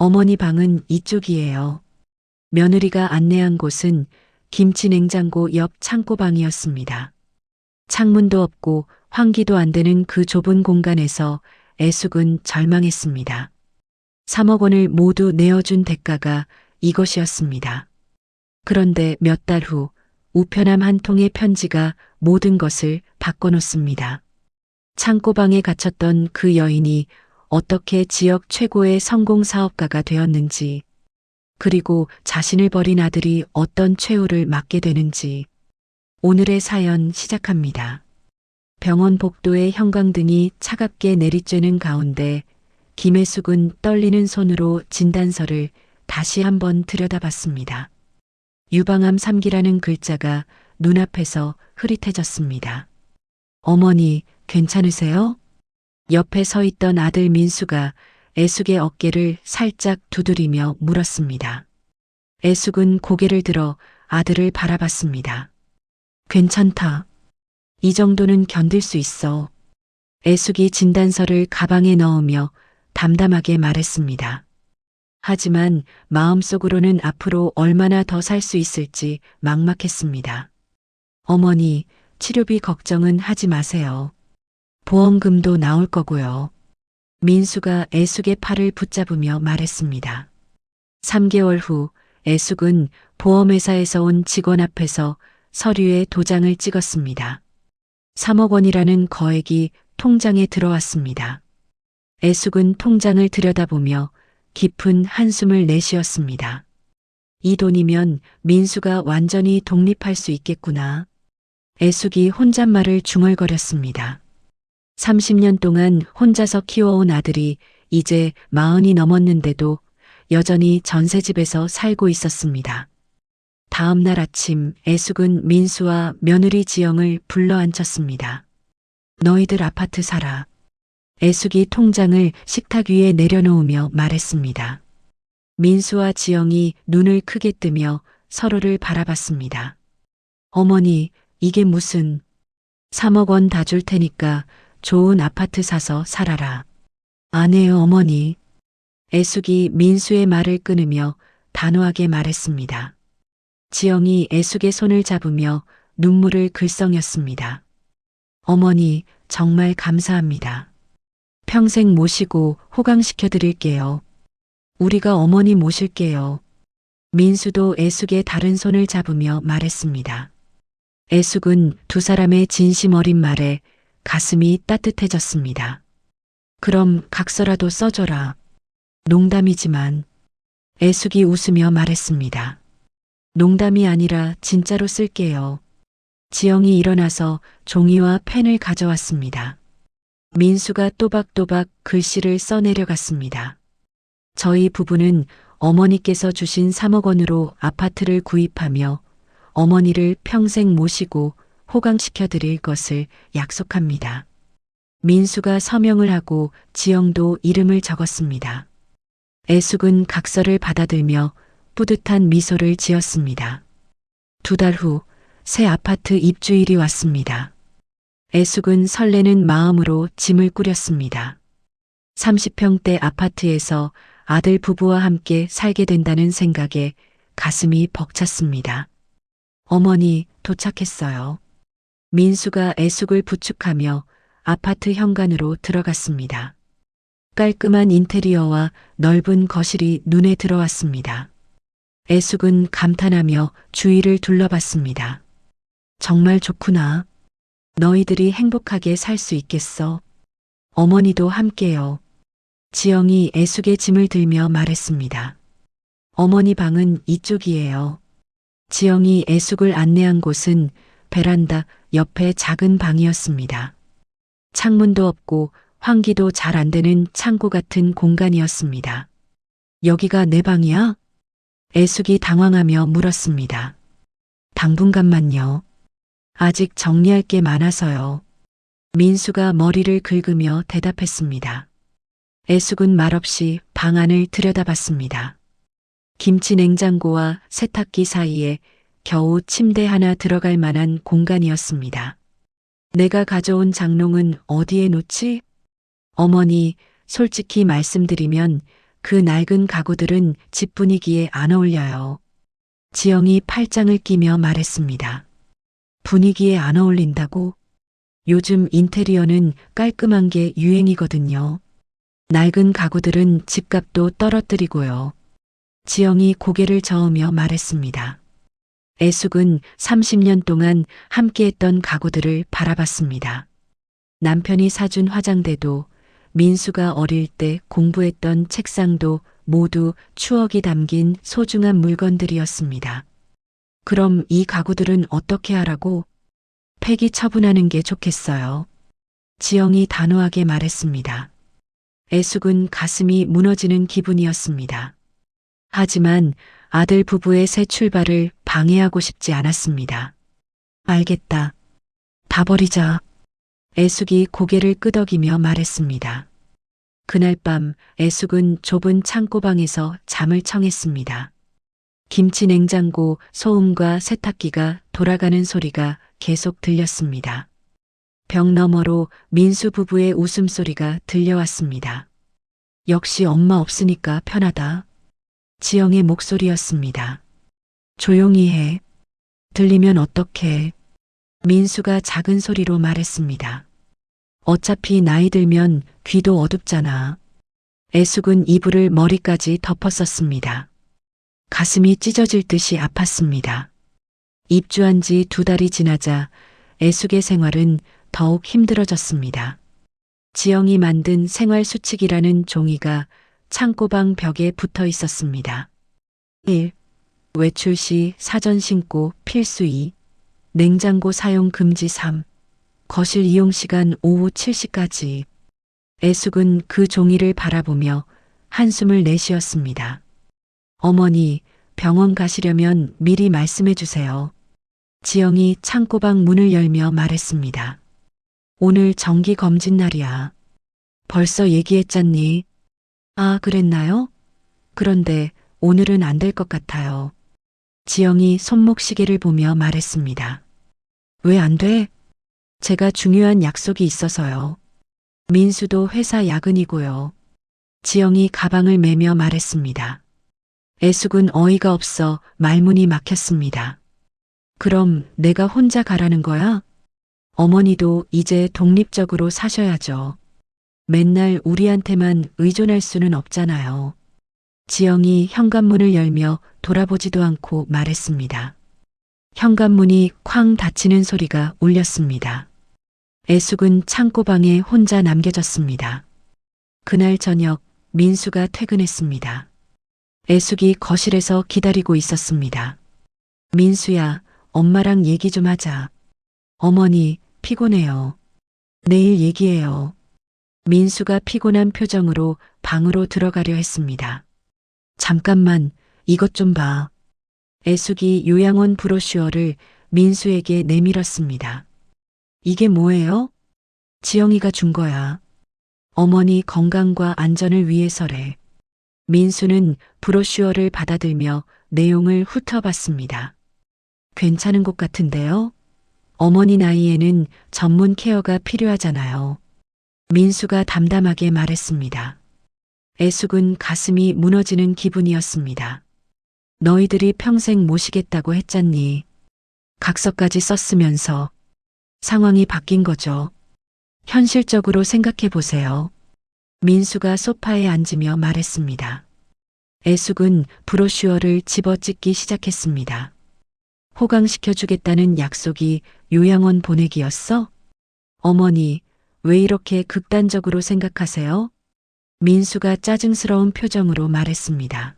어머니 방은 이쪽이에요. 며느리가 안내한 곳은 김치 냉장고 옆 창고방이었습니다. 창문도 없고 환기도 안 되는 그 좁은 공간에서 애숙은 절망했습니다. 3억 원을 모두 내어준 대가가 이것이었습니다. 그런데 몇 달 후 우편함 한 통의 편지가 모든 것을 바꿔놓습니다. 창고방에 갇혔던 그 여인이 어떻게 지역 최고의 성공 사업가가 되었는지, 그리고 자신을 버린 아들이 어떤 최후를 맞게 되는지. 오늘의 사연 시작합니다. 병원 복도에 형광등이 차갑게 내리쬐는 가운데 김혜숙은 떨리는 손으로 진단서를 다시 한번 들여다봤습니다. 유방암 3기라는 글자가 눈앞에서 흐릿해졌습니다. 어머니, 괜찮으세요? 옆에 서 있던 아들 민수가 애숙의 어깨를 살짝 두드리며 물었습니다. 애숙은 고개를 들어 아들을 바라봤습니다. 괜찮다. 이 정도는 견딜 수 있어. 애숙이 진단서를 가방에 넣으며 담담하게 말했습니다. 하지만 마음속으로는 앞으로 얼마나 더 살 수 있을지 막막했습니다. 어머니, 치료비 걱정은 하지 마세요. 보험금도 나올 거고요. 민수가 애숙의 팔을 붙잡으며 말했습니다. 3개월 후 애숙은 보험회사에서 온 직원 앞에서 서류에 도장을 찍었습니다. 3억 원이라는 거액이 통장에 들어왔습니다. 애숙은 통장을 들여다보며 깊은 한숨을 내쉬었습니다. 이 돈이면 민수가 완전히 독립할 수 있겠구나. 애숙이 혼잣말을 중얼거렸습니다. 30년 동안 혼자서 키워온 아들이 이제 40이 넘었는데도 여전히 전셋집에서 살고 있었습니다. 다음 날 아침 애숙은 민수와 며느리 지영을 불러앉혔습니다. 너희들 아파트 살아. 애숙이 통장을 식탁 위에 내려놓으며 말했습니다. 민수와 지영이 눈을 크게 뜨며 서로를 바라봤습니다. 어머니, 이게 무슨... 3억 원 다 줄 테니까 좋은 아파트 사서 살아라. 안 해요, 어머니. 애숙이 민수의 말을 끊으며 단호하게 말했습니다. 지영이 애숙의 손을 잡으며 눈물을 글썽였습니다. 어머니, 정말 감사합니다. 평생 모시고 호강시켜 드릴게요. 우리가 어머니 모실게요. 민수도 애숙의 다른 손을 잡으며 말했습니다. 애숙은 두 사람의 진심 어린 말에 가슴이 따뜻해졌습니다. 그럼 각서라도 써줘라. 농담이지만. 애숙이 웃으며 말했습니다. 농담이 아니라 진짜로 쓸게요. 지영이 일어나서 종이와 펜을 가져왔습니다. 민수가 또박또박 글씨를 써내려갔습니다. 저희 부부는 어머니께서 주신 3억 원으로 아파트를 구입하며 어머니를 평생 모시고 호강시켜 드릴 것을 약속합니다. 민수가 서명을 하고 지영도 이름을 적었습니다. 애숙은 각서를 받아들며 뿌듯한 미소를 지었습니다. 2달 후 새 아파트 입주일이 왔습니다. 애숙은 설레는 마음으로 짐을 꾸렸습니다. 30평대 아파트에서 아들 부부와 함께 살게 된다는 생각에 가슴이 벅찼습니다. 어머니, 도착했어요. 민수가 애숙을 부축하며 아파트 현관으로 들어갔습니다. 깔끔한 인테리어와 넓은 거실이 눈에 들어왔습니다. 애숙은 감탄하며 주위를 둘러봤습니다. 정말 좋구나. 너희들이 행복하게 살 수 있겠어. 어머니도 함께요. 지영이 애숙의 짐을 들며 말했습니다. 어머니 방은 이쪽이에요. 지영이 애숙을 안내한 곳은 베란다 옆에 작은 방이었습니다. 창문도 없고 환기도 잘 안 되는 창고 같은 공간이었습니다. 여기가 내 방이야? 애숙이 당황하며 물었습니다. 당분간만요. 아직 정리할 게 많아서요. 민수가 머리를 긁으며 대답했습니다. 애숙은 말없이 방 안을 들여다봤습니다. 김치 냉장고와 세탁기 사이에 겨우 침대 하나 들어갈 만한 공간이었습니다. 내가 가져온 장롱은 어디에 놓지? 어머니, 솔직히 말씀드리면 그 낡은 가구들은 집 분위기에 안 어울려요. 지영이 팔짱을 끼며 말했습니다. 분위기에 안 어울린다고? 요즘 인테리어는 깔끔한 게 유행이거든요. 낡은 가구들은 집값도 떨어뜨리고요. 지영이 고개를 저으며 말했습니다. 애숙은 30년 동안 함께했던 가구들을 바라봤습니다. 남편이 사준 화장대도, 민수가 어릴 때 공부했던 책상도 모두 추억이 담긴 소중한 물건들이었습니다. 그럼 이 가구들은 어떻게 하라고? 폐기 처분하는 게 좋겠어요. 지영이 단호하게 말했습니다. 애숙은 가슴이 무너지는 기분이었습니다. 하지만 아들 부부의 새 출발을 방해하고 싶지 않았습니다. 알겠다. 다 버리자. 애숙이 고개를 끄덕이며 말했습니다. 그날 밤 애숙은 좁은 창고방에서 잠을 청했습니다. 김치 냉장고 소음과 세탁기가 돌아가는 소리가 계속 들렸습니다. 벽 너머로 민수 부부의 웃음소리가 들려왔습니다. 역시 엄마 없으니까 편하다. 지영의 목소리였습니다. 조용히 해. 들리면 어떡해. 민수가 작은 소리로 말했습니다. 어차피 나이 들면 귀도 어둡잖아. 애숙은 이불을 머리까지 덮었었습니다. 가슴이 찢어질 듯이 아팠습니다. 입주한 지 2달이 지나자 애숙의 생활은 더욱 힘들어졌습니다. 지영이 만든 생활수칙이라는 종이가 창고방 벽에 붙어 있었습니다. 1. 외출 시 사전 신고 필수 2. 냉장고 사용 금지 3. 거실 이용 시간 오후 7시까지. 애숙은 그 종이를 바라보며 한숨을 내쉬었습니다. 어머니, 병원 가시려면 미리 말씀해 주세요. 지영이 창고방 문을 열며 말했습니다. 오늘 정기 검진 날이야. 벌써 얘기했잖니? 아, 그랬나요? 그런데 오늘은 안 될 것 같아요. 지영이 손목시계를 보며 말했습니다. 왜 안 돼? 제가 중요한 약속이 있어서요. 민수도 회사 야근이고요. 지영이 가방을 매며 말했습니다. 애숙은 어이가 없어 말문이 막혔습니다. 그럼 내가 혼자 가라는 거야? 어머니도 이제 독립적으로 사셔야죠. 맨날 우리한테만 의존할 수는 없잖아요. 지영이 현관문을 열며 돌아보지도 않고 말했습니다. 현관문이 쾅 닫히는 소리가 울렸습니다. 애숙은 창고방에 혼자 남겨졌습니다. 그날 저녁 민수가 퇴근했습니다. 애숙이 거실에서 기다리고 있었습니다. 민수야, 엄마랑 얘기 좀 하자. 어머니, 피곤해요. 내일 얘기해요. 민수가 피곤한 표정으로 방으로 들어가려 했습니다. 잠깐만, 이것 좀 봐. 애숙이 요양원 브로슈어를 민수에게 내밀었습니다. 이게 뭐예요? 지영이가 준 거야. 어머니 건강과 안전을 위해서래. 민수는 브로슈어를 받아들며 내용을 훑어봤습니다. 괜찮은 것 같은데요? 어머니 나이에는 전문 케어가 필요하잖아요. 민수가 담담하게 말했습니다. 애숙은 가슴이 무너지는 기분이었습니다. 너희들이 평생 모시겠다고 했잖니. 각서까지 썼으면서 상황이 바뀐 거죠. 현실적으로 생각해 보세요. 민수가 소파에 앉으며 말했습니다. 애숙은 브로슈어를 집어찢기 시작했습니다. 호강시켜주겠다는 약속이 요양원 보내기였어? 어머니, 왜 이렇게 극단적으로 생각하세요? 민수가 짜증스러운 표정으로 말했습니다.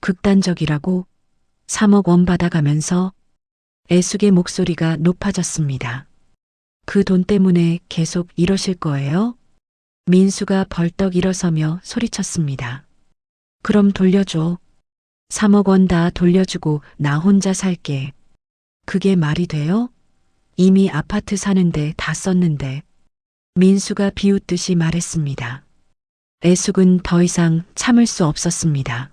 극단적이라고? 3억 원 받아가면서? 애숙의 목소리가 높아졌습니다. 그 돈 때문에 계속 이러실 거예요? 민수가 벌떡 일어서며 소리쳤습니다. 그럼 돌려줘. 3억 원 다 돌려주고 나 혼자 살게. 그게 말이 돼요? 이미 아파트 사는데 다 썼는데. 민수가 비웃듯이 말했습니다. 애숙은 더 이상 참을 수 없었습니다.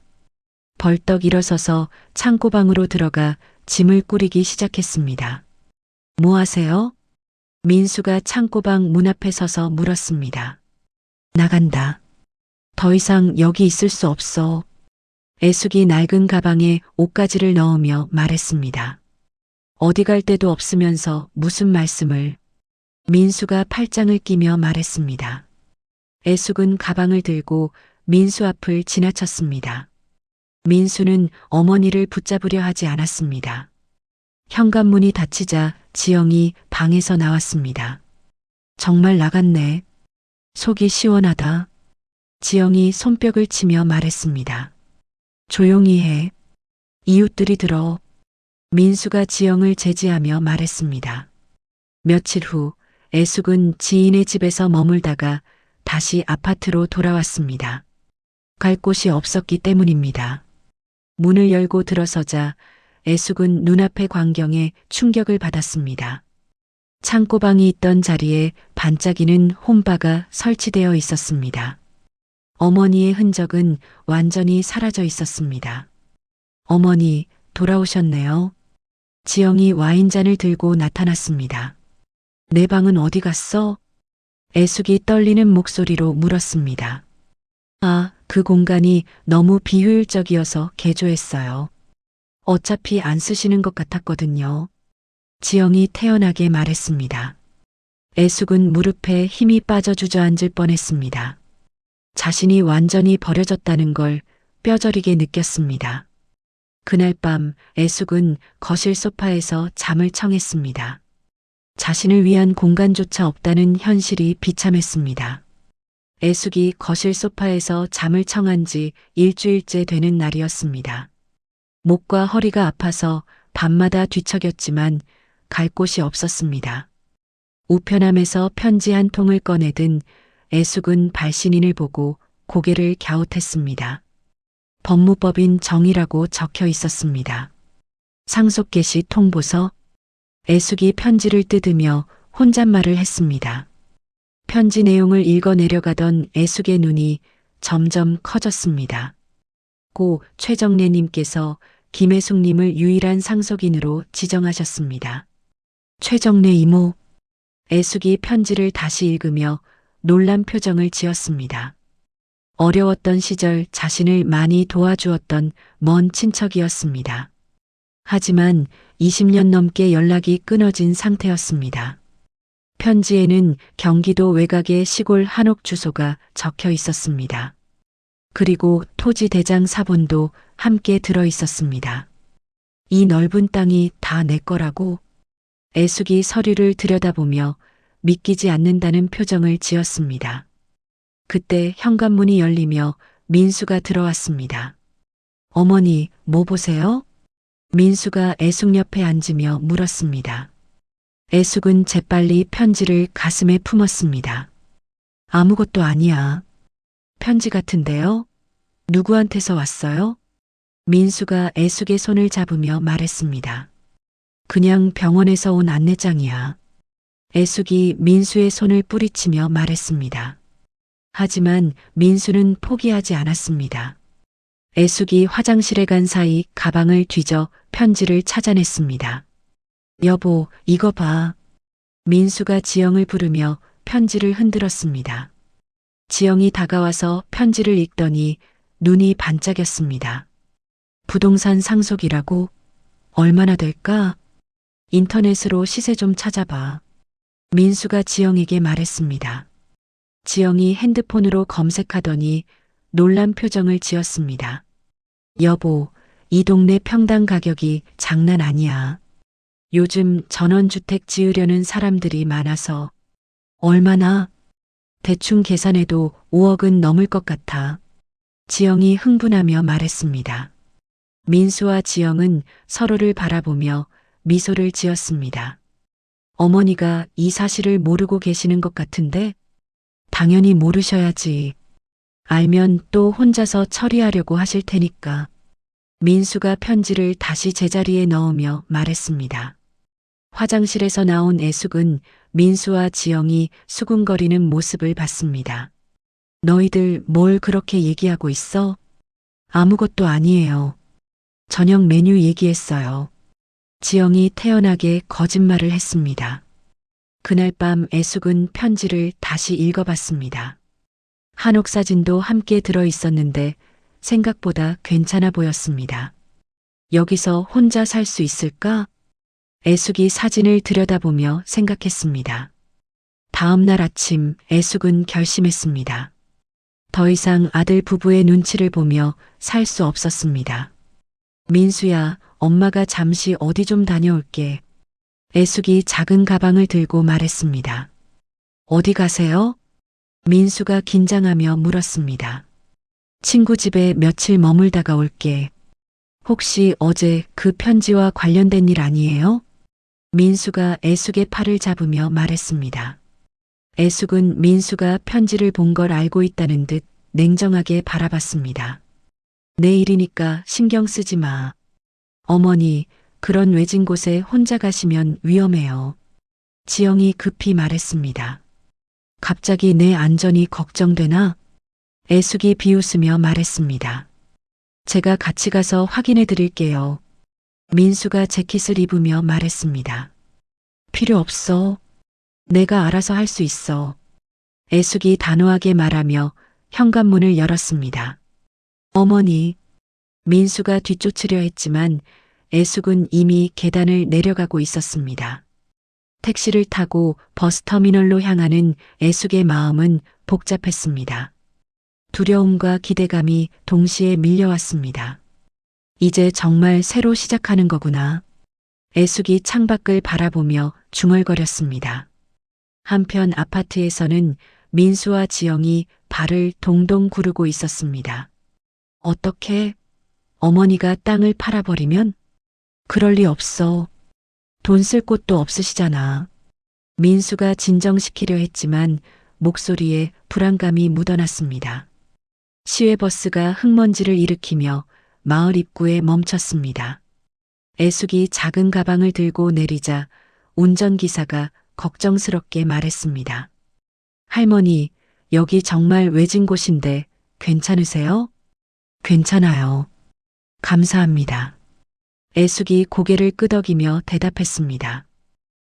벌떡 일어서서 창고방으로 들어가 짐을 꾸리기 시작했습니다. 뭐 하세요? 민수가 창고방 문 앞에 서서 물었습니다. 나간다. 더 이상 여기 있을 수 없어. 애숙이 낡은 가방에 옷가지를 넣으며 말했습니다. 어디 갈 데도 없으면서 무슨 말씀을. 민수가 팔짱을 끼며 말했습니다. 애숙은 가방을 들고 민수 앞을 지나쳤습니다. 민수는 어머니를 붙잡으려 하지 않았습니다. 현관문이 닫히자 지영이 방에서 나왔습니다. 정말 나갔네. 속이 시원하다. 지영이 손뼉을 치며 말했습니다. 조용히 해. 이웃들이 들어. 민수가 지영을 제지하며 말했습니다. 며칠 후 애숙은 지인의 집에서 머물다가 다시 아파트로 돌아왔습니다. 갈 곳이 없었기 때문입니다. 문을 열고 들어서자 애숙은 눈앞의 광경에 충격을 받았습니다. 창고방이 있던 자리에 반짝이는 홈바가 설치되어 있었습니다. 어머니의 흔적은 완전히 사라져 있었습니다. 어머니, 돌아오셨네요. 지영이 와인잔을 들고 나타났습니다. 내 방은 어디 갔어? 애숙이 떨리는 목소리로 물었습니다. 아, 그 공간이 너무 비효율적이어서 개조했어요. 어차피 안 쓰시는 것 같았거든요. 지영이 태연하게 말했습니다. 애숙은 무릎에 힘이 빠져 주저앉을 뻔했습니다. 자신이 완전히 버려졌다는 걸 뼈저리게 느꼈습니다. 그날 밤 애숙은 거실 소파에서 잠을 청했습니다. 자신을 위한 공간조차 없다는 현실이 비참했습니다. 애숙이 거실 소파에서 잠을 청한 지 일주일째 되는 날이었습니다. 목과 허리가 아파서 밤마다 뒤척였지만 갈 곳이 없었습니다. 우편함에서 편지 한 통을 꺼내든 애숙은 발신인을 보고 고개를 갸웃했습니다. 법무법인 정이라고 적혀 있었습니다. 상속 개시 통보서. 애숙이 편지를 뜯으며 혼잣말을 했습니다. 편지 내용을 읽어 내려가던 애숙의 눈이 점점 커졌습니다. 고 최정래님께서 김애숙님을 유일한 상속인으로 지정하셨습니다. 최정래 이모. 애숙이 편지를 다시 읽으며 놀란 표정을 지었습니다. 어려웠던 시절 자신을 많이 도와주었던 먼 친척이었습니다. 하지만 20년 넘게 연락이 끊어진 상태였습니다. 편지에는 경기도 외곽의 시골 한옥 주소가 적혀 있었습니다. 그리고 토지 대장 사본도 함께 들어 있었습니다. 이 넓은 땅이 다 내 거라고. 애숙이 서류를 들여다보며 믿기지 않는다는 표정을 지었습니다. 그때 현관문이 열리며 민수가 들어왔습니다. 어머니, 뭐 보세요? 민수가 애숙 옆에 앉으며 물었습니다. 애숙은 재빨리 편지를 가슴에 품었습니다. 아무것도 아니야. 편지 같은데요? 누구한테서 왔어요? 민수가 애숙의 손을 잡으며 말했습니다. 그냥 병원에서 온 안내장이야. 애숙이 민수의 손을 뿌리치며 말했습니다. 하지만 민수는 포기하지 않았습니다. 애숙이 화장실에 간 사이 가방을 뒤져 편지를 찾아냈습니다. 여보, 이거 봐. 민수가 지영을 부르며 편지를 흔들었습니다. 지영이 다가와서 편지를 읽더니 눈이 반짝였습니다. 부동산 상속이라고? 얼마나 될까? 인터넷으로 시세 좀 찾아봐. 민수가 지영에게 말했습니다. 지영이 핸드폰으로 검색하더니 놀란 표정을 지었습니다. 여보, 이 동네 평당 가격이 장난 아니야. 요즘 전원주택 지으려는 사람들이 많아서. 얼마나? 대충 계산해도 5억은 넘을 것 같아. 지영이 흥분하며 말했습니다. 민수와 지영은 서로를 바라보며 미소를 지었습니다. 어머니가 이 사실을 모르고 계시는 것 같은데? 당연히 모르셔야지. 알면 또 혼자서 처리하려고 하실 테니까. 민수가 편지를 다시 제자리에 넣으며 말했습니다. 화장실에서 나온 애숙은 민수와 지영이 수군거리는 모습을 봤습니다. 너희들 뭘 그렇게 얘기하고 있어? 아무것도 아니에요. 저녁 메뉴 얘기했어요. 지영이 태연하게 거짓말을 했습니다. 그날 밤 애숙은 편지를 다시 읽어봤습니다. 한옥 사진도 함께 들어 있었는데 생각보다 괜찮아 보였습니다. 여기서 혼자 살 수 있을까? 애숙이 사진을 들여다보며 생각했습니다. 다음 날 아침 애숙은 결심했습니다. 더 이상 아들 부부의 눈치를 보며 살 수 없었습니다. 민수야, 엄마가 잠시 어디 좀 다녀올게. 애숙이 작은 가방을 들고 말했습니다. 어디 가세요? 민수가 긴장하며 물었습니다. 친구 집에 며칠 머물다가 올게. 혹시 어제 그 편지와 관련된 일 아니에요? 민수가 애숙의 팔을 잡으며 말했습니다. 애숙은 민수가 편지를 본 걸 알고 있다는 듯 냉정하게 바라봤습니다. 내 일이니까 신경 쓰지 마. 어머니, 그런 외진 곳에 혼자 가시면 위험해요. 지영이 급히 말했습니다. 갑자기 내 안전이 걱정되나? 애숙이 비웃으며 말했습니다. 제가 같이 가서 확인해 드릴게요. 민수가 재킷을 입으며 말했습니다. 필요 없어. 내가 알아서 할 수 있어. 애숙이 단호하게 말하며 현관문을 열었습니다. 어머니, 민수가 뒤쫓으려 했지만 애숙은 이미 계단을 내려가고 있었습니다. 택시를 타고 버스터미널로 향하는 애숙의 마음은 복잡했습니다. 두려움과 기대감이 동시에 밀려왔습니다. 이제 정말 새로 시작하는 거구나. 애숙이 창밖을 바라보며 중얼거렸습니다. 한편 아파트에서는 민수와 지영이 발을 동동 구르고 있었습니다. 어떻게? 어머니가 땅을 팔아버리면? 그럴 리 없어. 돈 쓸 곳도 없으시잖아. 민수가 진정시키려 했지만 목소리에 불안감이 묻어났습니다. 시외버스가 흙먼지를 일으키며 마을 입구에 멈췄습니다. 애숙이 작은 가방을 들고 내리자 운전기사가 걱정스럽게 말했습니다. 할머니, 여기 정말 외진 곳인데 괜찮으세요? 괜찮아요. 감사합니다. 애숙이 고개를 끄덕이며 대답했습니다.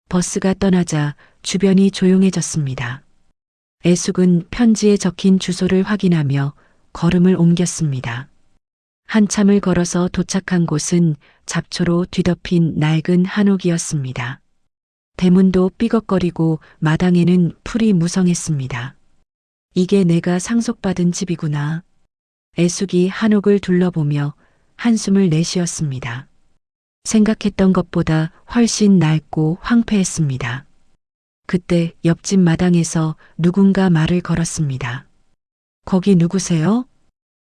버스가 떠나자 주변이 조용해졌습니다. 애숙은 편지에 적힌 주소를 확인하며 걸음을 옮겼습니다. 한참을 걸어서 도착한 곳은 잡초로 뒤덮인 낡은 한옥이었습니다. 대문도 삐걱거리고 마당에는 풀이 무성했습니다. 이게 내가 상속받은 집이구나. 애숙이 한옥을 둘러보며 한숨을 내쉬었습니다. 생각했던 것보다 훨씬 낡고 황폐했습니다. 그때 옆집 마당에서 누군가 말을 걸었습니다. 거기 누구세요?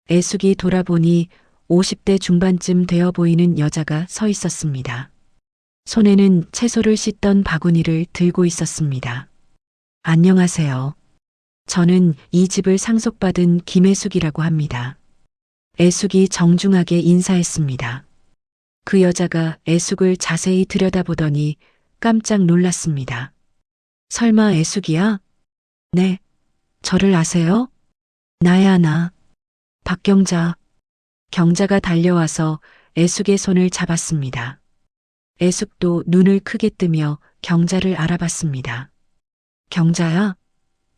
애숙이 돌아보니 50대 중반쯤 되어 보이는 여자가 서 있었습니다. 손에는 채소를 씻던 바구니를 들고 있었습니다. 안녕하세요. 저는 이 집을 상속받은 김애숙이라고 합니다. 애숙이 정중하게 인사했습니다. 그 여자가 애숙을 자세히 들여다보더니 깜짝 놀랐습니다. 설마 애숙이야? 네. 저를 아세요? 나야 나. 박경자. 경자가 달려와서 애숙의 손을 잡았습니다. 애숙도 눈을 크게 뜨며 경자를 알아봤습니다. 경자야?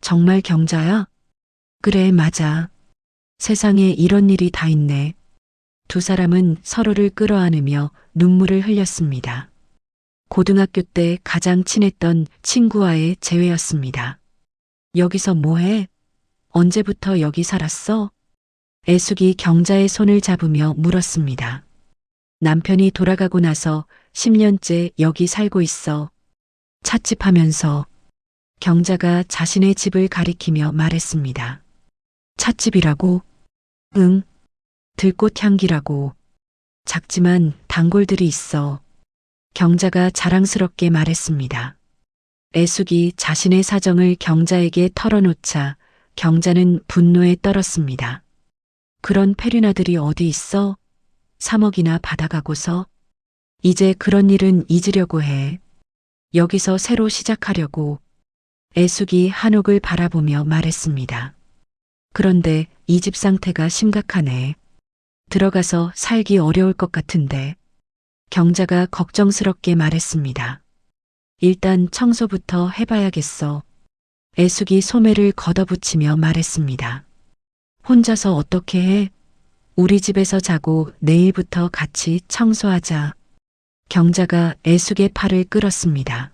정말 경자야? 그래, 맞아. 세상에 이런 일이 다 있네. 두 사람은 서로를 끌어안으며 눈물을 흘렸습니다. 고등학교 때 가장 친했던 친구와의 재회였습니다. 여기서 뭐해? 언제부터 여기 살았어? 애숙이 경자의 손을 잡으며 물었습니다. 남편이 돌아가고 나서 10년째 여기 살고 있어. 찻집 하면서. 경자가 자신의 집을 가리키며 말했습니다. 찻집이라고? 응. 들꽃 향기라고. 작지만 단골들이 있어. 경자가 자랑스럽게 말했습니다. 애숙이 자신의 사정을 경자에게 털어놓자 경자는 분노에 떨었습니다. 그런 페류나들이 어디 있어? 3억이나 받아가고서. 이제 그런 일은 잊으려고 해. 여기서 새로 시작하려고. 애숙이 한옥을 바라보며 말했습니다. 그런데 이 집 상태가 심각하네. 들어가서 살기 어려울 것 같은데. 경자가 걱정스럽게 말했습니다. 일단 청소부터 해봐야겠어. 애숙이 소매를 걷어붙이며 말했습니다. 혼자서 어떻게 해? 우리 집에서 자고 내일부터 같이 청소하자. 경자가 애숙의 팔을 끌었습니다.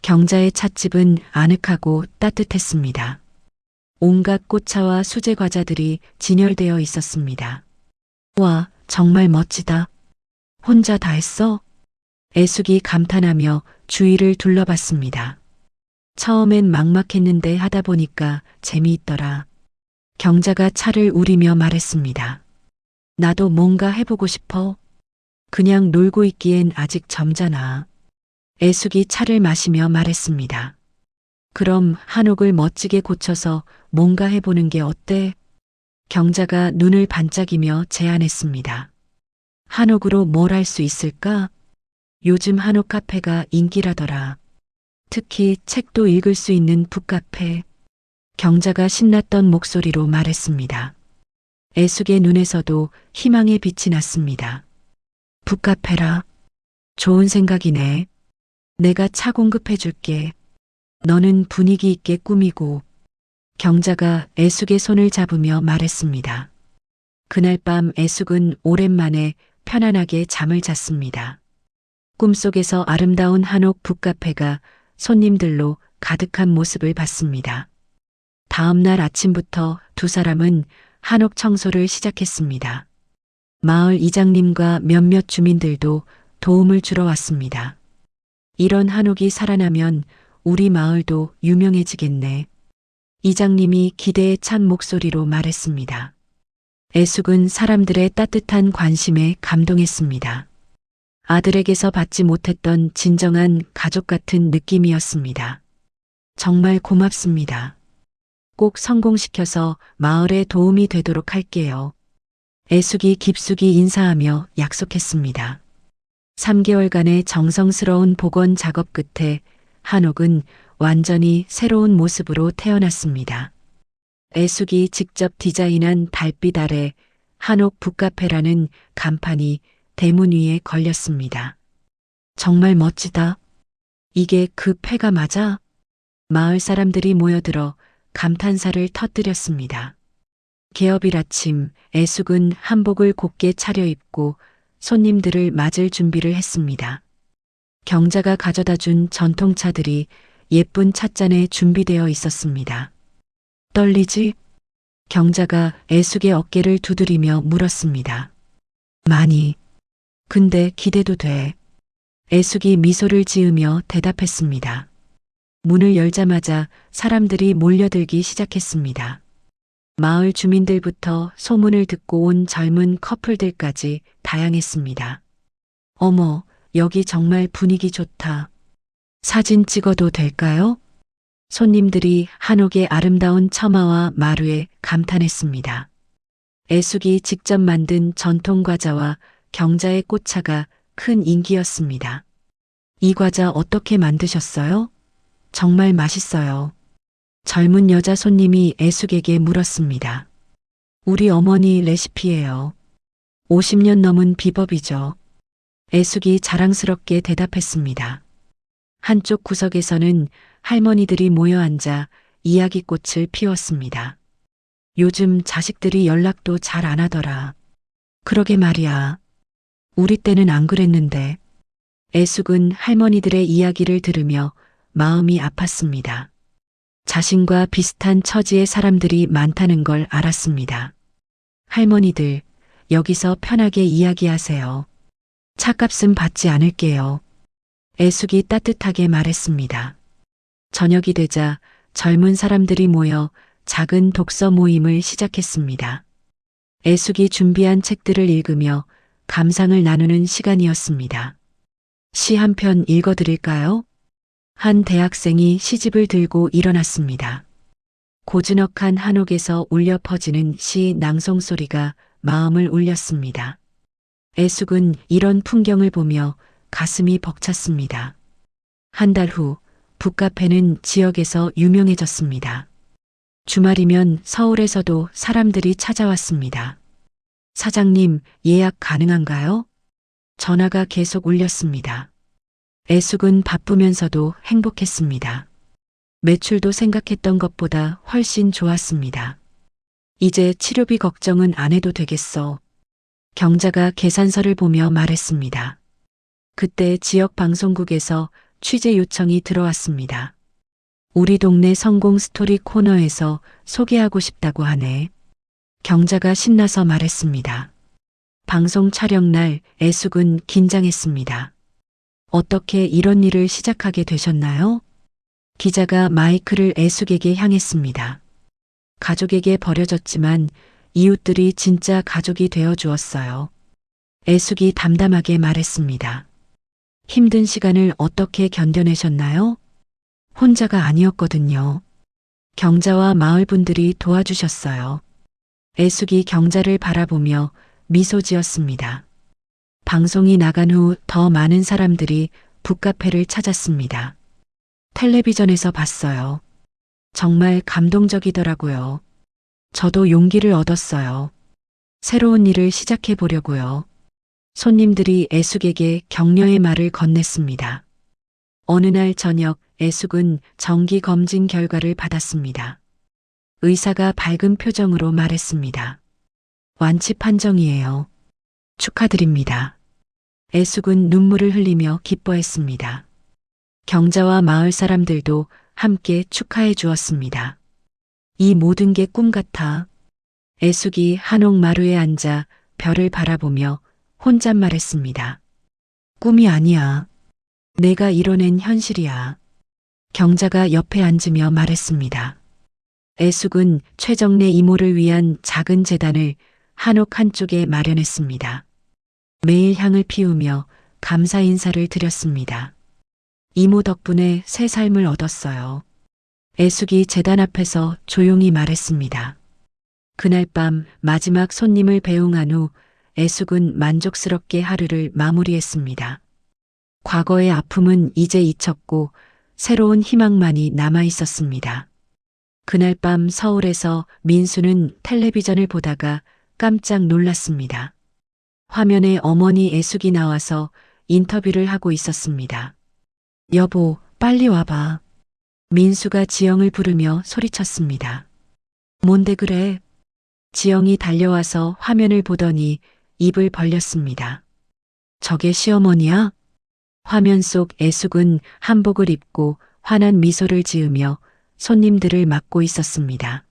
경자의 찻집은 아늑하고 따뜻했습니다. 온갖 꽃차와 수제 과자들이 진열되어 있었습니다. 와, 정말 멋지다. 혼자 다 했어? 애숙이 감탄하며 주위를 둘러봤습니다. 처음엔 막막했는데 하다 보니까 재미있더라. 경자가 차를 우리며 말했습니다. 나도 뭔가 해보고 싶어. 그냥 놀고 있기엔 아직 젊잖아. 애숙이 차를 마시며 말했습니다. 그럼 한옥을 멋지게 고쳐서 뭔가 해보는 게 어때? 경자가 눈을 반짝이며 제안했습니다. 한옥으로 뭘 할 수 있을까? 요즘 한옥 카페가 인기라더라. 특히 책도 읽을 수 있는 북카페. 경자가 신났던 목소리로 말했습니다. 애숙의 눈에서도 희망의 빛이 났습니다. 북카페라. 좋은 생각이네. 내가 차 공급해 줄게. 너는 분위기 있게 꾸미고. 경자가 애숙의 손을 잡으며 말했습니다. 그날 밤 애숙은 오랜만에 편안하게 잠을 잤습니다. 꿈속에서 아름다운 한옥 북카페가 손님들로 가득한 모습을 봤습니다. 다음 날 아침부터 두 사람은 한옥 청소를 시작했습니다. 마을 이장님과 몇몇 주민들도 도움을 주러 왔습니다. 이런 한옥이 살아나면 우리 마을도 유명해지겠네. 이장님이 기대에 찬 목소리로 말했습니다. 애숙은 사람들의 따뜻한 관심에 감동했습니다. 아들에게서 받지 못했던 진정한 가족 같은 느낌이었습니다. 정말 고맙습니다. 꼭 성공시켜서 마을에 도움이 되도록 할게요. 애숙이 깊숙이 인사하며 약속했습니다. 3개월간의 정성스러운 복원 작업 끝에 한옥은 완전히 새로운 모습으로 태어났습니다. 애숙이 직접 디자인한 달빛 아래 한옥 북카페라는 간판이 대문 위에 걸렸습니다. 정말 멋지다. 이게 그 폐가 맞아? 마을 사람들이 모여들어 감탄사를 터뜨렸습니다. 개업일 아침 애숙은 한복을 곱게 차려입고 손님들을 맞을 준비를 했습니다. 경자가 가져다 준 전통차들이 예쁜 찻잔에 준비되어 있었습니다. 떨리지? 경자가 애숙의 어깨를 두드리며 물었습니다. 많이. 근데 기대도 돼. 애숙이 미소를 지으며 대답했습니다. 문을 열자마자 사람들이 몰려들기 시작했습니다. 마을 주민들부터 소문을 듣고 온 젊은 커플들까지 다양했습니다. 어머, 여기 정말 분위기 좋다. 사진 찍어도 될까요? 손님들이 한옥의 아름다운 처마와 마루에 감탄했습니다. 애숙이 직접 만든 전통 과자와 경자의 꽃차가 큰 인기였습니다. 이 과자 어떻게 만드셨어요? 정말 맛있어요. 젊은 여자 손님이 애숙에게 물었습니다. 우리 어머니 레시피예요. 50년 넘은 비법이죠. 애숙이 자랑스럽게 대답했습니다. 한쪽 구석에서는 할머니들이 모여 앉아 이야기꽃을 피웠습니다. 요즘 자식들이 연락도 잘 안 하더라. 그러게 말이야. 우리 때는 안 그랬는데. 애숙은 할머니들의 이야기를 들으며 마음이 아팠습니다. 자신과 비슷한 처지의 사람들이 많다는 걸 알았습니다. 할머니들, 여기서 편하게 이야기하세요. 차값은 받지 않을게요. 애숙이 따뜻하게 말했습니다. 저녁이 되자 젊은 사람들이 모여 작은 독서 모임을 시작했습니다. 애숙이 준비한 책들을 읽으며 감상을 나누는 시간이었습니다. 시 한 편 읽어드릴까요? 한 대학생이 시집을 들고 일어났습니다. 고즈넉한 한옥에서 울려 퍼지는 시 낭송 소리가 마음을 울렸습니다. 애숙은 이런 풍경을 보며 가슴이 벅찼습니다. 한 달 후 북카페는 지역에서 유명해졌습니다. 주말이면 서울에서도 사람들이 찾아왔습니다. 사장님, 예약 가능한가요? 전화가 계속 울렸습니다. 애숙은 바쁘면서도 행복했습니다. 매출도 생각했던 것보다 훨씬 좋았습니다. 이제 치료비 걱정은 안 해도 되겠어. 경자가 계산서를 보며 말했습니다. 그때 지역 방송국에서 취재 요청이 들어왔습니다. 우리 동네 성공 스토리 코너에서 소개하고 싶다고 하네. 경자가 신나서 말했습니다. 방송 촬영 날 애숙은 긴장했습니다. 어떻게 이런 일을 시작하게 되셨나요? 기자가 마이크를 애숙에게 향했습니다. 가족에게 버려졌지만 이웃들이 진짜 가족이 되어 주었어요. 애숙이 담담하게 말했습니다. 힘든 시간을 어떻게 견뎌내셨나요? 혼자가 아니었거든요. 경자와 마을 분들이 도와주셨어요. 애숙이 경자를 바라보며 미소 지었습니다. 방송이 나간 후 더 많은 사람들이 북카페를 찾았습니다. 텔레비전에서 봤어요. 정말 감동적이더라고요. 저도 용기를 얻었어요. 새로운 일을 시작해 보려고요. 손님들이 애숙에게 격려의 말을 건넸습니다. 어느 날 저녁 애숙은 정기 검진 결과를 받았습니다. 의사가 밝은 표정으로 말했습니다. 완치 판정이에요. 축하드립니다. 애숙은 눈물을 흘리며 기뻐했습니다. 경자와 마을 사람들도 함께 축하해 주었습니다. 이 모든 게 꿈 같아. 애숙이 한옥 마루에 앉아 별을 바라보며 혼잣말했습니다. 꿈이 아니야. 내가 이뤄낸 현실이야. 경자가 옆에 앉으며 말했습니다. 애숙은 최정래 이모를 위한 작은 재단을 한옥 한쪽에 마련했습니다. 매일 향을 피우며 감사 인사를 드렸습니다. 이모 덕분에 새 삶을 얻었어요. 애숙이 재단 앞에서 조용히 말했습니다. 그날 밤 마지막 손님을 배웅한 후 애숙은 만족스럽게 하루를 마무리했습니다. 과거의 아픔은 이제 잊혔고 새로운 희망만이 남아 있었습니다. 그날 밤 서울에서 민수는 텔레비전을 보다가 깜짝 놀랐습니다. 화면에 어머니 애숙이 나와서 인터뷰를 하고 있었습니다. 여보, 빨리 와봐. 민수가 지영을 부르며 소리쳤습니다. 뭔데 그래? 지영이 달려와서 화면을 보더니 입을 벌렸습니다. 저게 시어머니야? 화면 속 애숙은 한복을 입고 환한 미소를 지으며 손님들을 맞고 있었습니다.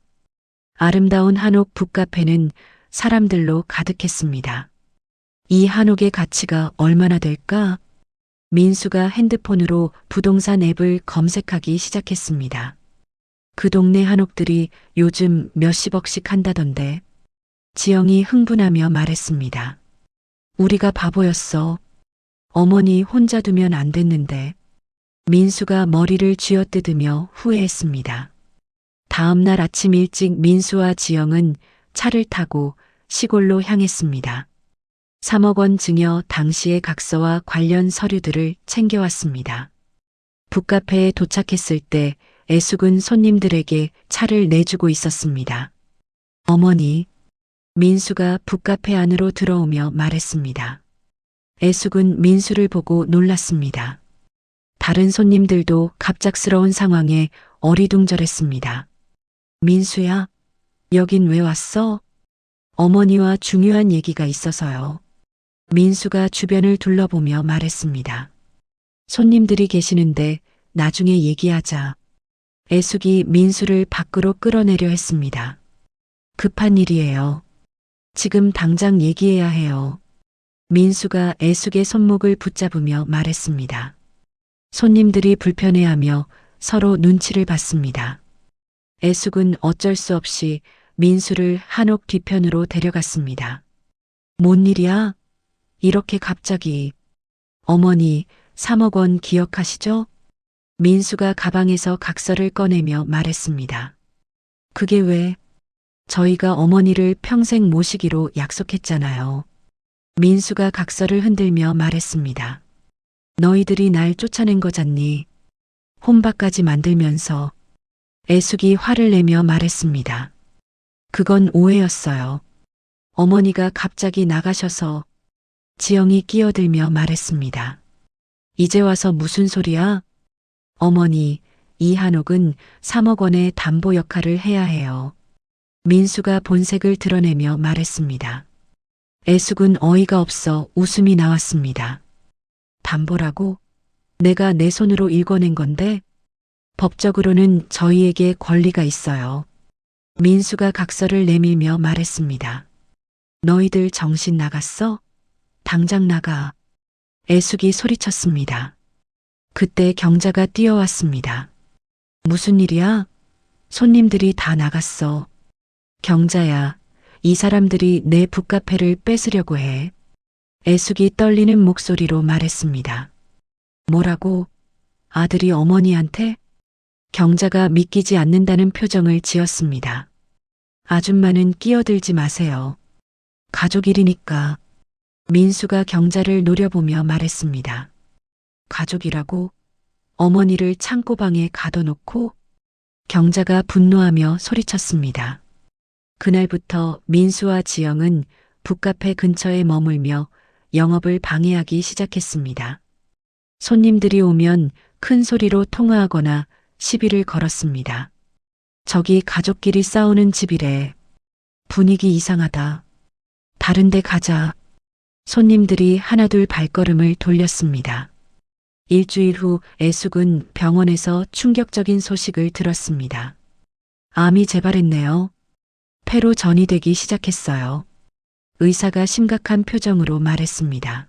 아름다운 한옥 북카페는 사람들로 가득했습니다. 이 한옥의 가치가 얼마나 될까? 민수가 핸드폰으로 부동산 앱을 검색하기 시작했습니다. 그 동네 한옥들이 요즘 몇십억씩 한다던데. 지영이 흥분하며 말했습니다. 우리가 바보였어. 어머니 혼자 두면 안 됐는데. 민수가 머리를 쥐어뜯으며 후회했습니다. 다음 날 아침 일찍 민수와 지영은 차를 타고 시골로 향했습니다. 3억 원 증여 당시의 각서와 관련 서류들을 챙겨왔습니다. 북카페에 도착했을 때 애숙은 손님들에게 차를 내주고 있었습니다. 어머니, 민수가 북카페 안으로 들어오며 말했습니다. 애숙은 민수를 보고 놀랐습니다. 다른 손님들도 갑작스러운 상황에 어리둥절했습니다. 민수야, 여긴 왜 왔어? 어머니와 중요한 얘기가 있어서요. 민수가 주변을 둘러보며 말했습니다. 손님들이 계시는데 나중에 얘기하자. 애숙이 민수를 밖으로 끌어내려 했습니다. 급한 일이에요. 지금 당장 얘기해야 해요. 민수가 애숙의 손목을 붙잡으며 말했습니다. 손님들이 불편해하며 서로 눈치를 봤습니다. 애숙은 어쩔 수 없이 민수를 한옥 뒤편으로 데려갔습니다. 뭔 일이야? 이렇게 갑자기. 어머니, 3억 원 기억하시죠? 민수가 가방에서 각서를 꺼내며 말했습니다. 그게 왜? 저희가 어머니를 평생 모시기로 약속했잖아요. 민수가 각서를 흔들며 말했습니다. 너희들이 날 쫓아낸 거잖니. 혼밥까지 만들면서. 애숙이 화를 내며 말했습니다. 그건 오해였어요. 어머니가 갑자기 나가셔서. 지영이 끼어들며 말했습니다. 이제 와서 무슨 소리야? 어머니, 이한옥은 3억 원의 담보 역할을 해야 해요. 민수가 본색을 드러내며 말했습니다. 애숙은 어이가 없어 웃음이 나왔습니다. 담보라고? 내가 내 손으로 읽어낸 건데 법적으로는 저희에게 권리가 있어요. 민수가 각서를 내밀며 말했습니다. 너희들 정신 나갔어? 당장 나가. 애숙이 소리쳤습니다. 그때 경자가 뛰어왔습니다. 무슨 일이야? 손님들이 다 나갔어. 경자야, 이 사람들이 내 북카페를 뺏으려고 해. 애숙이 떨리는 목소리로 말했습니다. 뭐라고? 아들이 어머니한테? 경자가 믿기지 않는다는 표정을 지었습니다. 아줌마는 끼어들지 마세요. 가족 일이니까. 민수가 경자를 노려보며 말했습니다. 가족이라고? 어머니를 창고방에 가둬놓고? 경자가 분노하며 소리쳤습니다. 그날부터 민수와 지영은 북카페 근처에 머물며 영업을 방해하기 시작했습니다. 손님들이 오면 큰 소리로 통화하거나 시비를 걸었습니다. 저기 가족끼리 싸우는 집이래. 분위기 이상하다. 다른 데 가자. 손님들이 하나둘 발걸음을 돌렸습니다. 일주일 후 애숙은 병원에서 충격적인 소식을 들었습니다. 암이 재발했네요. 폐로 전이되기 시작했어요. 의사가 심각한 표정으로 말했습니다.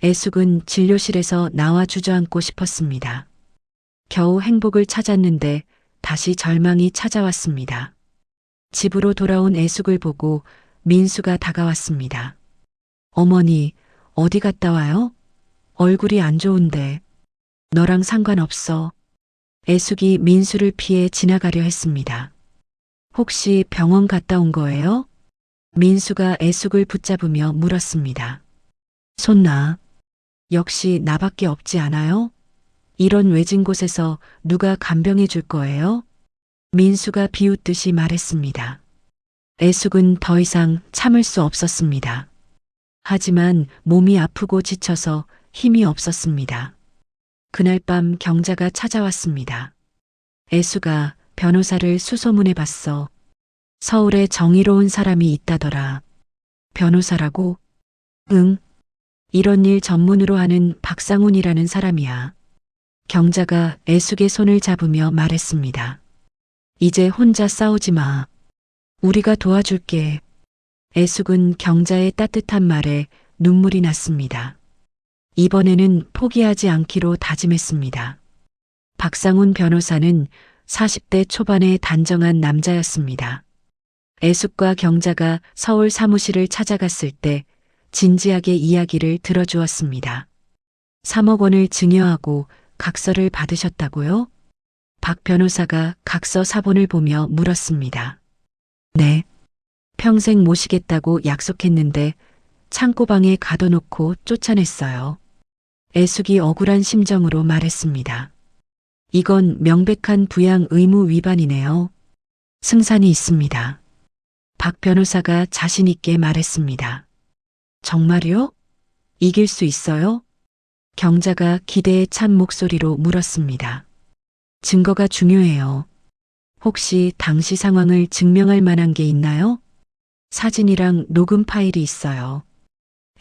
애숙은 진료실에서 나와 주저앉고 싶었습니다. 겨우 행복을 찾았는데 다시 절망이 찾아왔습니다. 집으로 돌아온 애숙을 보고 민수가 다가왔습니다. 어머니, 어디 갔다 와요? 얼굴이 안 좋은데. 너랑 상관없어. 애숙이 민수를 피해 지나가려 했습니다. 혹시 병원 갔다 온 거예요? 민수가 애숙을 붙잡으며 물었습니다. 손 놔. 역시 나밖에 없지 않아요? 이런 외진 곳에서 누가 간병해 줄 거예요? 민수가 비웃듯이 말했습니다. 애숙은 더 이상 참을 수 없었습니다. 하지만 몸이 아프고 지쳐서 힘이 없었습니다. 그날 밤 경자가 찾아왔습니다. 애숙아, 변호사를 수소문해 봤어. 서울에 정의로운 사람이 있다더라. 변호사라고? 응. 이런 일 전문으로 하는 박상훈이라는 사람이야. 경자가 애숙의 손을 잡으며 말했습니다. 이제 혼자 싸우지 마. 우리가 도와줄게. 애숙은 경자의 따뜻한 말에 눈물이 났습니다. 이번에는 포기하지 않기로 다짐했습니다. 박상훈 변호사는 40대 초반의 단정한 남자였습니다. 애숙과 경자가 서울 사무실을 찾아갔을 때 진지하게 이야기를 들어주었습니다. 3억 원을 증여하고 각서를 받으셨다고요? 박 변호사가 각서 사본을 보며 물었습니다. 네. 평생 모시겠다고 약속했는데 창고방에 가둬놓고 쫓아냈어요. 애숙이 억울한 심정으로 말했습니다. 이건 명백한 부양 의무 위반이네요. 승산이 있습니다. 박 변호사가 자신 있게 말했습니다. 정말요? 이길 수 있어요? 경자가 기대에 찬 목소리로 물었습니다. 증거가 중요해요. 혹시 당시 상황을 증명할 만한 게 있나요? 사진이랑 녹음 파일이 있어요.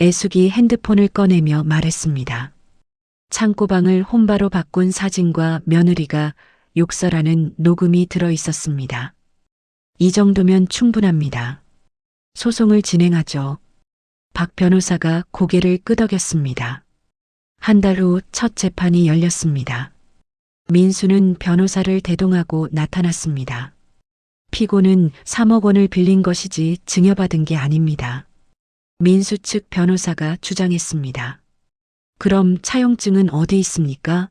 애숙이 핸드폰을 꺼내며 말했습니다. 창고방을 혼바로 바꾼 사진과 며느리가 욕설하는 녹음이 들어 있었습니다. 이 정도면 충분합니다. 소송을 진행하죠. 박 변호사가 고개를 끄덕였습니다. 한 달 후 첫 재판이 열렸습니다. 민수는 변호사를 대동하고 나타났습니다. 피고는 3억 원을 빌린 것이지 증여받은 게 아닙니다. 민수 측 변호사가 주장했습니다. 그럼 차용증은 어디 있습니까?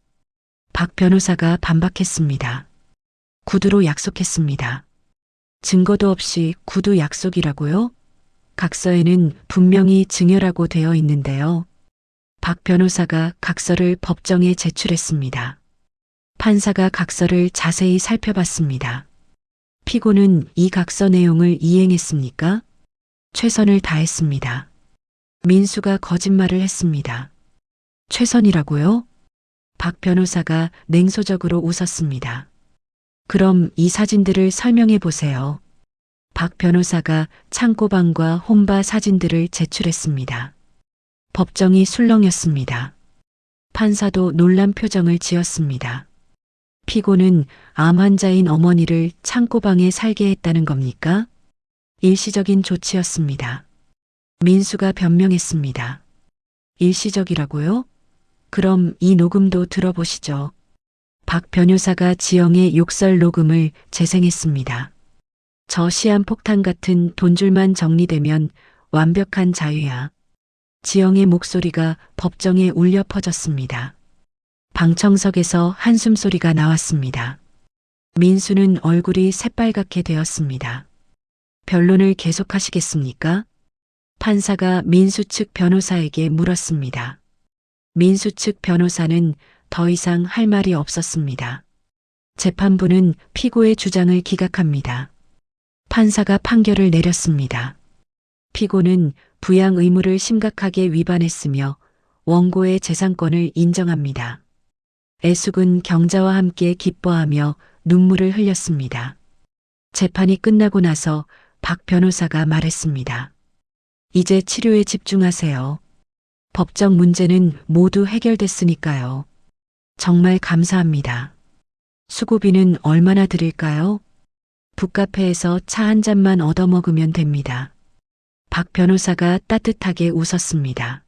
박 변호사가 반박했습니다. 구두로 약속했습니다. 증거도 없이 구두 약속이라고요? 각서에는 분명히 증여라고 되어 있는데요. 박 변호사가 각서를 법정에 제출했습니다. 판사가 각서를 자세히 살펴봤습니다. 피고는 이 각서 내용을 이행했습니까? 최선을 다했습니다. 민수가 거짓말을 했습니다. 최선이라고요? 박 변호사가 냉소적으로 웃었습니다. 그럼 이 사진들을 설명해 보세요. 박 변호사가 창고방과 혼바 사진들을 제출했습니다. 법정이 술렁였습니다. 판사도 놀란 표정을 지었습니다. 피고는 암 환자인 어머니를 창고방에 살게 했다는 겁니까? 일시적인 조치였습니다. 민수가 변명했습니다. 일시적이라고요? 그럼 이 녹음도 들어보시죠. 박 변호사가 지영의 욕설 녹음을 재생했습니다. 저 시한폭탄 같은 돈줄만 정리되면 완벽한 자유야. 지영의 목소리가 법정에 울려 퍼졌습니다. 방청석에서 한숨소리가 나왔습니다. 민수는 얼굴이 새빨갛게 되었습니다. 변론을 계속하시겠습니까? 판사가 민수 측 변호사에게 물었습니다. 민수 측 변호사는 더 이상 할 말이 없었습니다. 재판부는 피고의 주장을 기각합니다. 판사가 판결을 내렸습니다. 피고는 부양 의무를 심각하게 위반했으며 원고의 재산권을 인정합니다. 애숙은 경자와 함께 기뻐하며 눈물을 흘렸습니다. 재판이 끝나고 나서 박 변호사가 말했습니다. 이제 치료에 집중하세요. 법적 문제는 모두 해결됐으니까요. 정말 감사합니다. 수고비는 얼마나 드릴까요? 북카페에서 차 한 잔만 얻어먹으면 됩니다. 박 변호사가 따뜻하게 웃었습니다.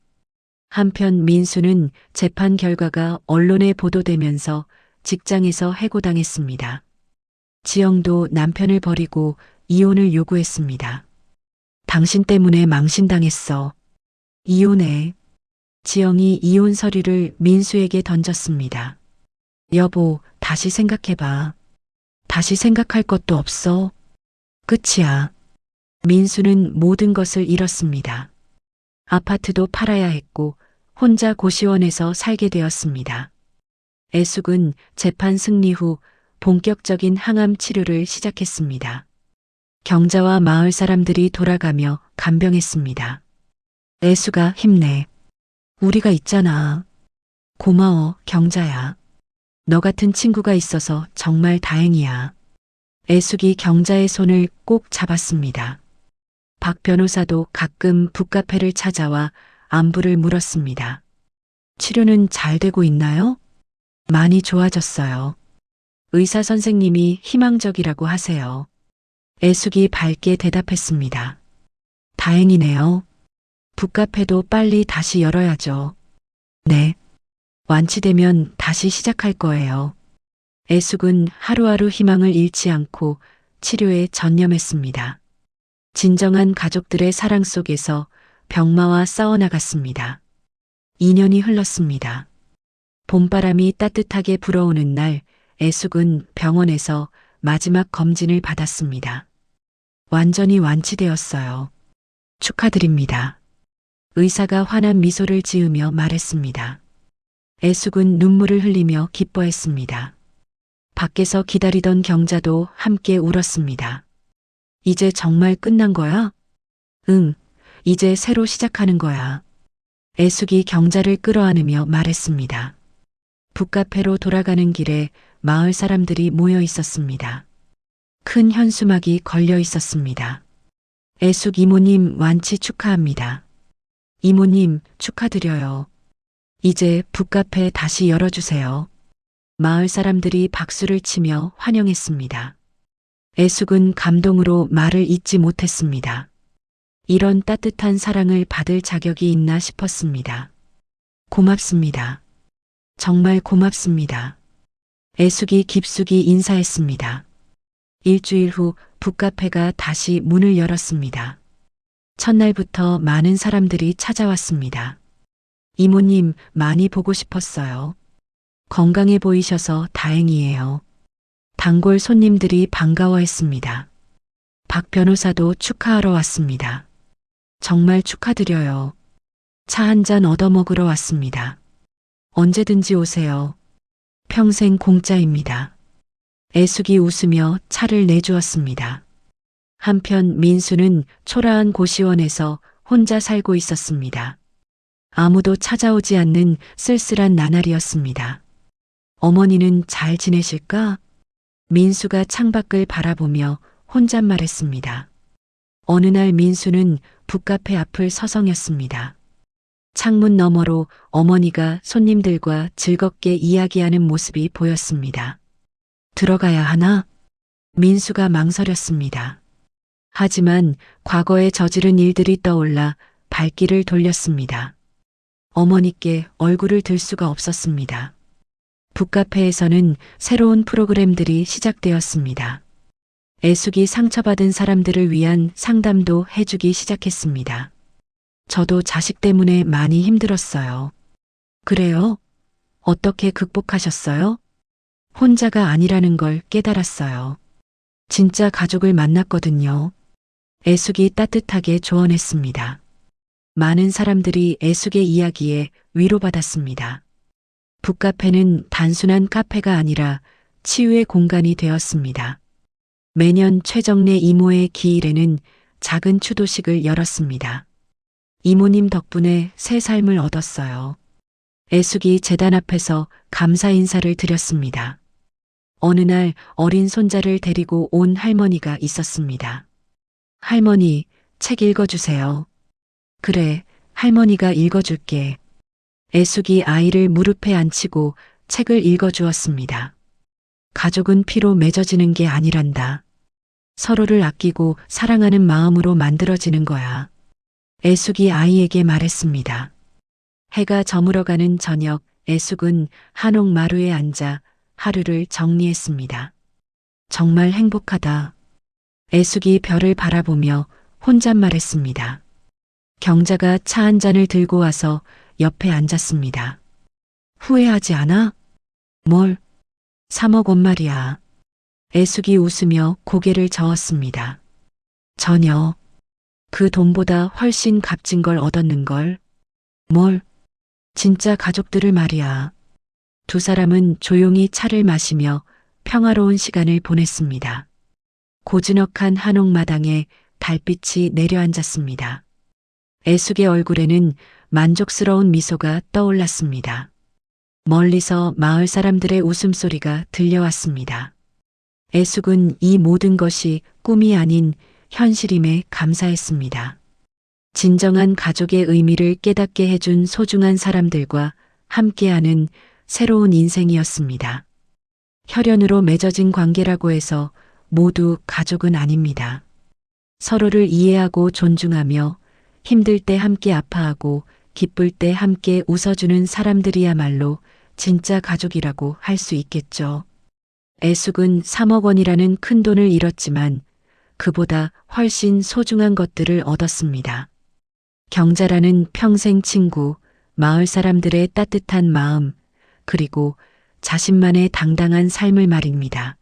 한편 민수는 재판 결과가 언론에 보도되면서 직장에서 해고당했습니다. 지영도 남편을 버리고 이혼을 요구했습니다. 당신 때문에 망신당했어. 이혼해. 지영이 이혼 서류를 민수에게 던졌습니다. 여보, 다시 생각해봐. 다시 생각할 것도 없어. 끝이야. 민수는 모든 것을 잃었습니다. 아파트도 팔아야 했고 혼자 고시원에서 살게 되었습니다. 애숙은 재판 승리 후 본격적인 항암 치료를 시작했습니다. 경자와 마을 사람들이 돌아가며 간병했습니다. 애숙아, 힘내. 우리가 있잖아. 고마워, 경자야. 너 같은 친구가 있어서 정말 다행이야. 애숙이 경자의 손을 꼭 잡았습니다. 박 변호사도 가끔 북카페를 찾아와 안부를 물었습니다. 치료는 잘 되고 있나요? 많이 좋아졌어요. 의사 선생님이 희망적이라고 하세요. 애숙이 밝게 대답했습니다. 다행이네요. 북카페도 빨리 다시 열어야죠. 네. 완치되면 다시 시작할 거예요. 애숙은 하루하루 희망을 잃지 않고 치료에 전념했습니다. 진정한 가족들의 사랑 속에서 병마와 싸워나갔습니다. 2년이 흘렀습니다. 봄바람이 따뜻하게 불어오는 날 애숙은 병원에서 마지막 검진을 받았습니다. 완전히 완치되었어요. 축하드립니다. 의사가 환한 미소를 지으며 말했습니다. 애숙은 눈물을 흘리며 기뻐했습니다. 밖에서 기다리던 경자도 함께 울었습니다. 이제 정말 끝난 거야? 응, 이제 새로 시작하는 거야. 애숙이 경자를 끌어안으며 말했습니다. 북카페로 돌아가는 길에 마을 사람들이 모여 있었습니다. 큰 현수막이 걸려 있었습니다. 애숙 이모님 완치 축하합니다. 이모님 축하드려요. 이제 북카페 다시 열어주세요. 마을 사람들이 박수를 치며 환영했습니다. 애숙은 감동으로 말을 잇지 못했습니다. 이런 따뜻한 사랑을 받을 자격이 있나 싶었습니다. 고맙습니다. 정말 고맙습니다. 애숙이 깊숙이 인사했습니다. 일주일 후 북카페가 다시 문을 열었습니다. 첫날부터 많은 사람들이 찾아왔습니다. 이모님 많이 보고 싶었어요. 건강해 보이셔서 다행이에요. 단골 손님들이 반가워했습니다. 박 변호사도 축하하러 왔습니다. 정말 축하드려요. 차 한 잔 얻어먹으러 왔습니다. 언제든지 오세요. 평생 공짜입니다. 애숙이 웃으며 차를 내주었습니다. 한편 민수는 초라한 고시원에서 혼자 살고 있었습니다. 아무도 찾아오지 않는 쓸쓸한 나날이었습니다. 어머니는 잘 지내실까? 민수가 창밖을 바라보며 혼잣말했습니다. 어느 날 민수는 북카페 앞을 서성였습니다. 창문 너머로 어머니가 손님들과 즐겁게 이야기하는 모습이 보였습니다. 들어가야 하나? 민수가 망설였습니다. 하지만 과거에 저지른 일들이 떠올라 발길을 돌렸습니다. 어머니께 얼굴을 들 수가 없었습니다. 북카페에서는 새로운 프로그램들이 시작되었습니다. 애숙이 상처받은 사람들을 위한 상담도 해주기 시작했습니다. 저도 자식 때문에 많이 힘들었어요. 그래요? 어떻게 극복하셨어요? 혼자가 아니라는 걸 깨달았어요. 진짜 가족을 만났거든요. 애숙이 따뜻하게 조언했습니다. 많은 사람들이 애숙의 이야기에 위로받았습니다. 북카페는 단순한 카페가 아니라 치유의 공간이 되었습니다. 매년 최정래 이모의 기일에는 작은 추도식을 열었습니다. 이모님 덕분에 새 삶을 얻었어요. 애숙이 재단 앞에서 감사 인사를 드렸습니다. 어느 날 어린 손자를 데리고 온 할머니가 있었습니다. 할머니, 책 읽어주세요. 그래, 할머니가 읽어줄게. 애숙이 아이를 무릎에 앉히고 책을 읽어주었습니다. 가족은 피로 맺어지는 게 아니란다. 서로를 아끼고 사랑하는 마음으로 만들어지는 거야. 애숙이 아이에게 말했습니다. 해가 저물어가는 저녁, 애숙은 한옥 마루에 앉아 하루를 정리했습니다. 정말 행복하다. 애숙이 별을 바라보며 혼잣말했습니다. 경자가 차 한 잔을 들고 와서 옆에 앉았습니다. 후회하지 않아? 뭘? 3억 원 말이야. 애숙이 웃으며 고개를 저었습니다. 전혀. 그 돈보다 훨씬 값진 걸 얻었는걸. 뭘? 진짜 가족들을 말이야. 두 사람은 조용히 차를 마시며 평화로운 시간을 보냈습니다. 고즈넉한 한옥마당에 달빛이 내려앉았습니다. 애숙의 얼굴에는 만족스러운 미소가 떠올랐습니다. 멀리서 마을 사람들의 웃음소리가 들려왔습니다. 애숙은 이 모든 것이 꿈이 아닌 현실임에 감사했습니다. 진정한 가족의 의미를 깨닫게 해준 소중한 사람들과 함께하는 새로운 인생이었습니다. 혈연으로 맺어진 관계라고 해서 모두 가족은 아닙니다. 서로를 이해하고 존중하며 힘들 때 함께 아파하고 기쁠 때 함께 웃어주는 사람들이야말로 진짜 가족이라고 할 수 있겠죠. 애숙은 3억 원이라는 큰 돈을 잃었지만 그보다 훨씬 소중한 것들을 얻었습니다. 경자라는 평생 친구, 마을 사람들의 따뜻한 마음, 그리고 자신만의 당당한 삶을 말입니다.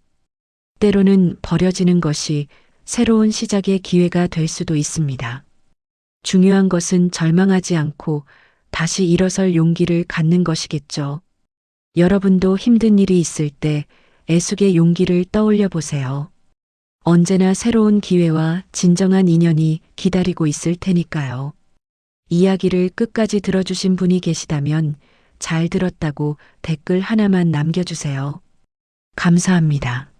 때로는 버려지는 것이 새로운 시작의 기회가 될 수도 있습니다. 중요한 것은 절망하지 않고 다시 일어설 용기를 갖는 것이겠죠. 여러분도 힘든 일이 있을 때 애숙의 용기를 떠올려 보세요. 언제나 새로운 기회와 진정한 인연이 기다리고 있을 테니까요. 이야기를 끝까지 들어주신 분이 계시다면 잘 들었다고 댓글 하나만 남겨주세요. 감사합니다.